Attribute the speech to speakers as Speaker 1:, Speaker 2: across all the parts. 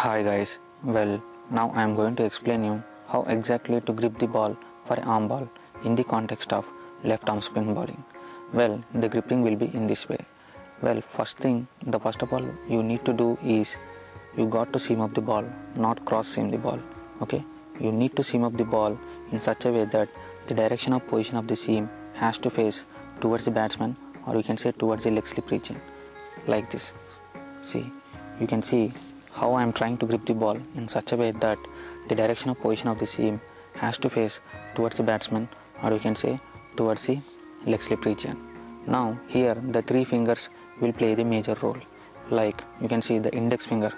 Speaker 1: Hi guys, well now I am going to explain you how exactly to grip the ball for an arm ball in the context of left arm spin bowling. Well, the gripping will be in this way. Well, first of all you need to do is you got to seam up the ball, not cross seam the ball. Okay, you need to seam up the ball in such a way that the direction of position of the seam has to face towards the batsman, or you can say towards the leg slip region, like this. See, you can see how I am trying to grip the ball in such a way that the direction of position of the seam has to face towards the batsman, or you can say towards the leg slip region. Now here the three fingers will play the major role. Like you can see the index finger,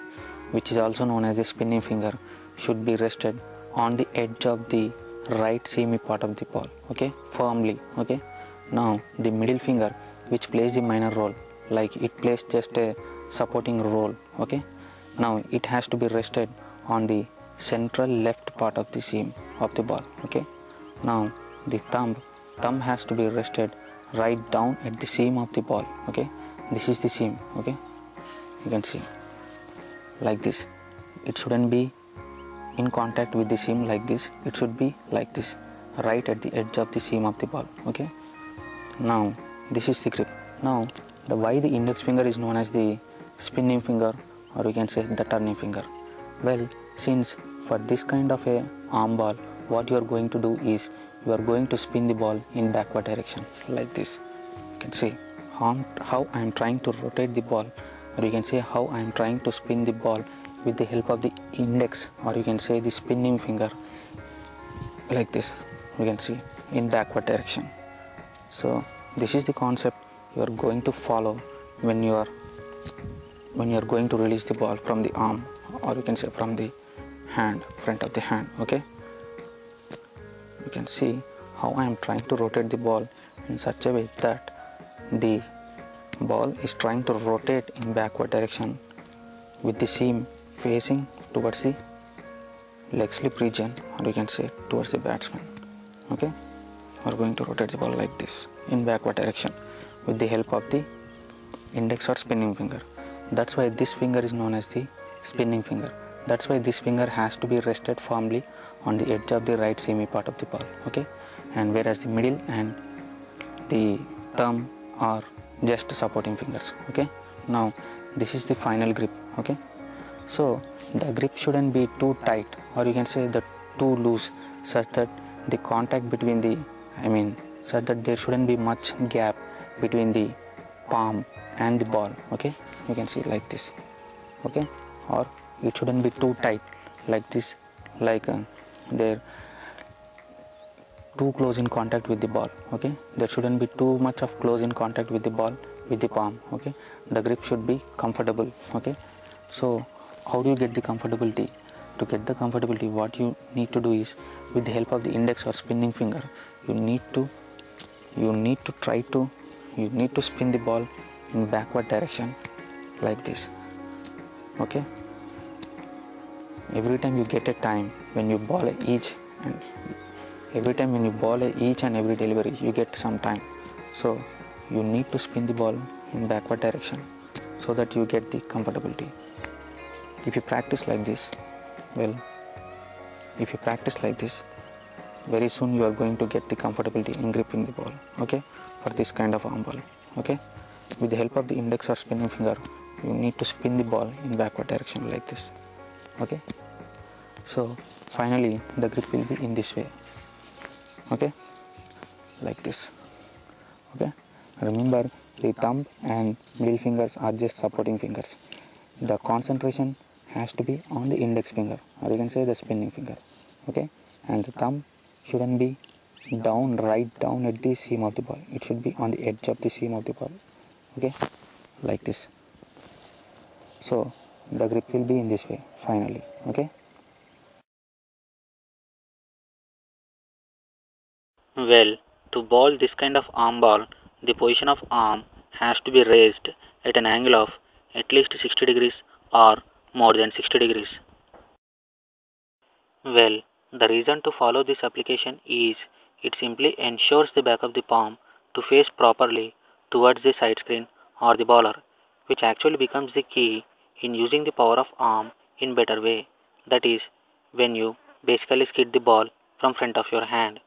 Speaker 1: which is also known as the spinning finger, should be rested on the edge of the right seamy part of the ball, okay, firmly. Okay, now the middle finger, which plays the minor role, like it plays just a supporting role. Okay, now it has to be rested on the central left part of the seam of the ball. Okay, now the thumb has to be rested right down at the seam of the ball. Okay, this is the seam. Okay, you can see like this. It shouldn't be in contact with the seam like this. It should be like this, right at the edge of the seam of the ball. Okay, now this is the grip. Now why the index finger is known as the spinning finger, or you can say the turning finger. Well, since for this kind of a arm ball, what you are going to do is you are going to spin the ball in backward direction like this. You can see how I am trying to rotate the ball, or you can say how I am trying to spin the ball with the help of the index, or you can say the spinning finger, like this. You can see in backward direction. So this is the concept you are going to follow when you are going to release the ball from the arm, or you can say from the hand, front of the hand. Okay, you can see how I am trying to rotate the ball in such a way that the ball is trying to rotate in backward direction with the seam facing towards the leg slip region, or you can say towards the batsman. Okay, we are going to rotate the ball like this in backward direction with the help of the index or spinning finger. That's why this finger is known as the spinning finger. That's why this finger has to be rested firmly on the edge of the right seamy part of the ball. Okay, and whereas the middle and the thumb are just supporting fingers. Okay, now this is the final grip. Okay, so the grip shouldn't be too tight, or you can say that too loose, such that the contact between the such that there shouldn't be much gap between the palm and the ball. Okay, you can see like this. Okay, or it shouldn't be too tight like this, like they're too close in contact with the ball. Okay, there shouldn't be too much of close in contact with the ball with the palm. Okay, the grip should be comfortable. Okay, so how do you get the comfortability? To get the comfortability, what you need to do is, with the help of the index or spinning finger, you need to spin the ball in backward direction like this. Okay, every time you get a time when you bowl each and every delivery, you get some time. So you need to spin the ball in backward direction so that you get the comfortability. If you practice like this, very soon you are going to get the comfortability in gripping the ball. Okay, for this kind of arm ball. Okay, with the help of the index or spinning finger, you need to spin the ball in backward direction like this. Okay, so finally the grip will be in this way. Okay, like this. Okay, remember the thumb and middle fingers are just supporting fingers. The concentration has to be on the index finger, or you can say the spinning finger. Okay, and the thumb shouldn't be right down at the seam of the ball. It should be on the edge of the seam of the ball. Okay, like this. So the grip will be in this way finally. Okay,
Speaker 2: Well, to bowl this kind of arm ball, the position of arm has to be raised at an angle of at least 60 degrees or more than 60 degrees. Well, the reason to follow this application is it simply ensures the back of the palm to face properly towards the side screen or the bowler, which actually becomes the key in using the power of arm in better way. That is when you basically skid the ball from front of your hand.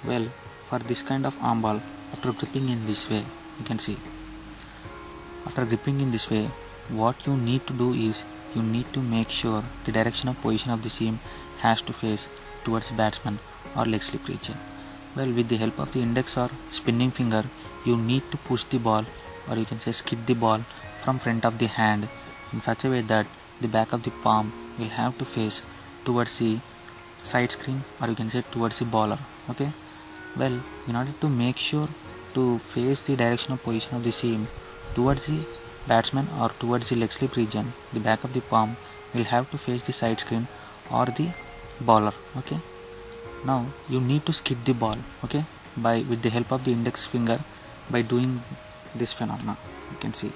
Speaker 1: Well, for this kind of arm ball, after gripping in this way, you can see, after gripping in this way, what you need to do is, you need to make sure the direction of position of the seam has to face towards the batsman or leg slip region. Well, with the help of the index or spinning finger, you need to push the ball, or you can say skid the ball from front of the hand in such a way that the back of the palm will have to face towards the side screen, or you can say towards the bowler. Okay. Well, in order to make sure to face the directional position of the seam towards the batsman or towards the leg slip region, the back of the palm will have to face the side screen or the bowler. Okay. Now you need to skid the ball. Okay, by with the help of the index finger, by doing this phenomena. You can see.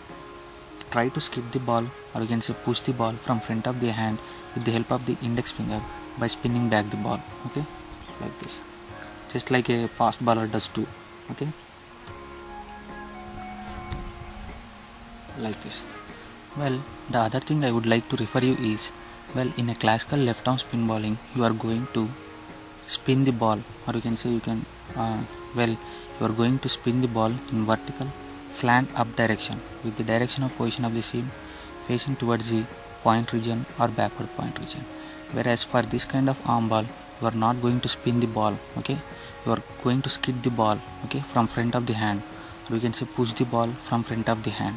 Speaker 1: Try to skid the ball, or you can say push the ball from front of the hand with the help of the index finger by spinning back the ball. Okay, like this. Just like a fast bowler does too. Okay, like this. Well, the other thing I would like to refer you is, well, in a classical left arm spin bowling, you are going to spin the ball, or you can say you can you are going to spin the ball in vertical slant up direction with the direction of position of the seam facing towards the point region or backward point region. Whereas for this kind of arm ball, you are not going to spin the ball. Okay, you are going to skid the ball. Okay, from front of the hand, or you can say push the ball from front of the hand.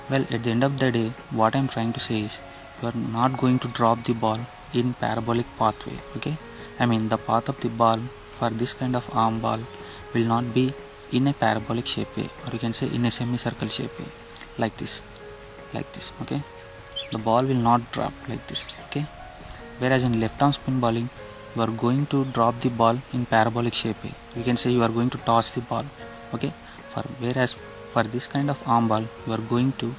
Speaker 1: Well, at the end of the day, what I am trying to say is, you are not going to drop the ball in parabolic pathway. Okay, I mean the path of the ball for this kind of arm ball will not be in a parabolic shape way, or you can say in a semicircle shape way, like this. Okay, the ball will not drop like this. Okay, whereas in left arm spin bowling, you are going to drop the ball in parabolic shape way. You can say you are going to toss the ball. Okay, whereas for this kind of arm ball, you are going to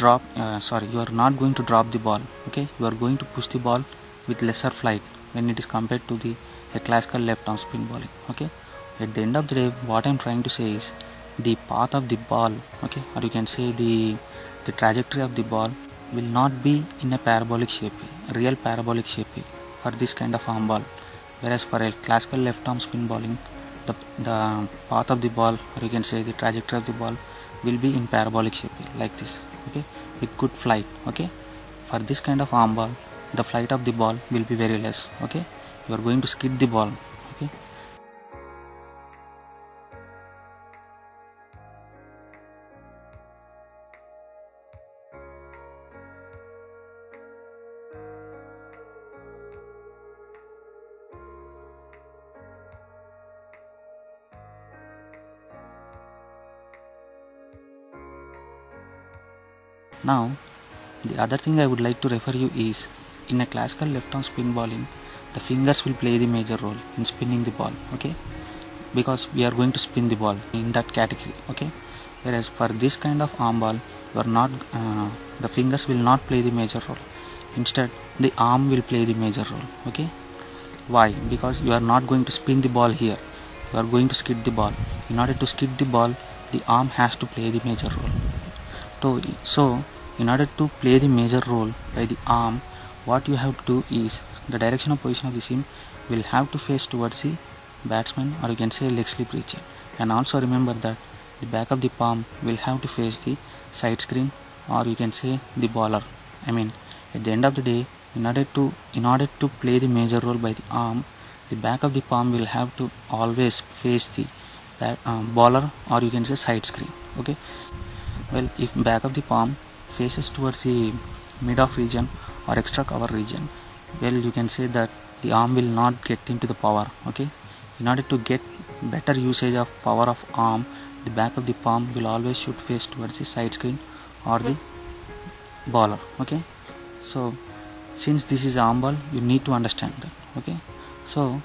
Speaker 1: you are not going to drop the ball. Okay, you are going to push the ball with lesser flight when it is compared to the classical left arm spin bowling. Okay, at the end of the day, what I am trying to say is, the path of the ball, okay, or you can say the trajectory of the ball will not be in a parabolic shape, real parabolic shape for this kind of arm ball. Whereas for a classical left arm spin bowling, the path of the ball, or you can say the trajectory of the ball, will be in parabolic shape like this. Okay, with good flight. Okay, for this kind of arm ball, the flight of the ball will be very less. Okay, you are going to skid the ball. Okay, now the other thing I would like to refer you is, in a classical left arm spin bowling, the fingers will play the major role in spinning the ball. Okay, because we are going to spin the ball in that category. Okay, whereas for this kind of arm ball, you are not the fingers will not play the major role. Instead, the arm will play the major role. Okay, why? Because you are not going to spin the ball here, you are going to skid the ball. In order to skid the ball, the arm has to play the major role. So in order to play the major role by the arm, what you have to do is, the direction of position of the seam will have to face towards the batsman, or you can say leg slip region. And also remember that the back of the palm will have to face the side screen, or you can say the bowler. I mean, at the end of the day, in order to play the major role by the arm, the back of the palm will have to always face the bowler, or you can say side screen. Okay, well, if back of the palm faces towards the mid off region or extra cover region, well, you can say that the arm will not get into the power. Okay, in order to get better usage of power of arm, the back of the palm will always should face towards the side screen or the bowler. Okay, so since this is arm ball, you need to understand that. Okay, so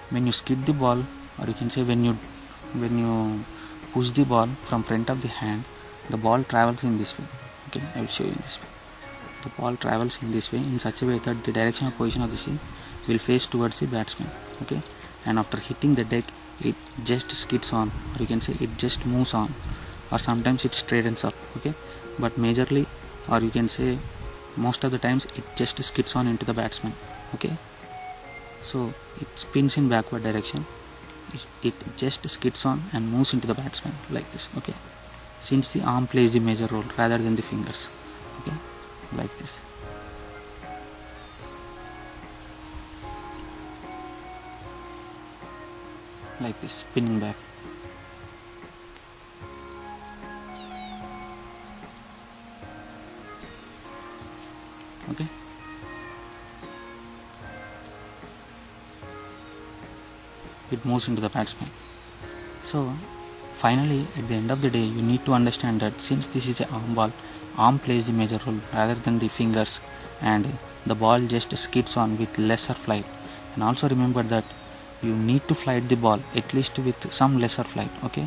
Speaker 1: when you skid the ball, or you can say when you push the ball from front of the hand, the ball travels in this way. Okay, I will show you this way. the ball travels in this way, in such a way that the direction or position of the seam will face towards the batsman. Okay, and after hitting the deck, it just skids on, or you can say it just moves on, or sometimes it straightens up. Okay, but majorly, or you can say most of the times, it just skids on into the batsman. Okay, so it spins in backward direction. It just skids on and moves into the batsman like this. Okay, since the arm plays the major role rather than the fingers. Okay, like this. Like this, spinning back. Okay, it moves into the batsman. So finally, at the end of the day, you need to understand that since this is a arm ball, arm plays the major role rather than the fingers, and the ball just skids on with lesser flight. And also remember that you need to flight the ball at least with some lesser flight. Okay,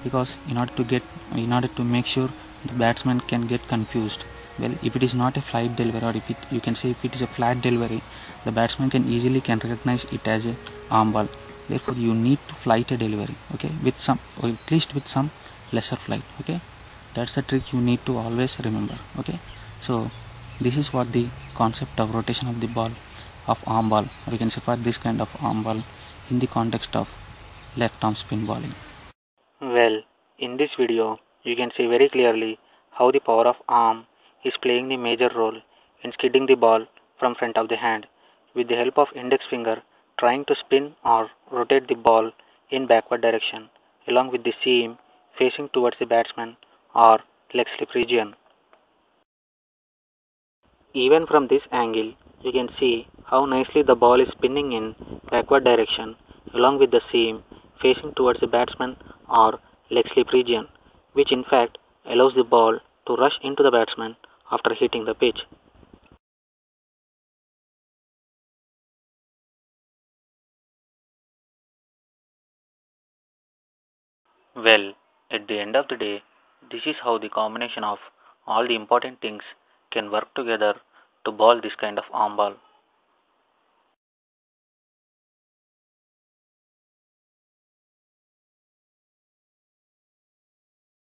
Speaker 1: because in order to make sure the batsman can get confused. Well, if it is not a flight delivery, or you can say if it is a flat delivery, the batsman can easily recognize it as a arm ball. Therefore you need to flight a delivery, okay, with some, or at least with some lesser flight. Okay, that's the trick you need to always remember. Okay, so this is what the concept of rotation of the ball of arm ball, or you can say for this kind of arm ball in the context of left arm spin bowling.
Speaker 2: Well, in this video, you can see very clearly how the power of arm is playing the major role in skidding the ball from front of the hand, with the help of index finger trying to spin or rotate the ball in backward direction, along with the seam facing towards the batsman or leg slip region. Even from this angle, you can see how nicely the ball is spinning in backward direction along with the seam facing towards the batsman or leg slip region, which in fact allows the ball to rush into the batsman after hitting the pitch. Well, at the end of the day, this is how the combination of all the important things can work together to ball this kind of arm ball.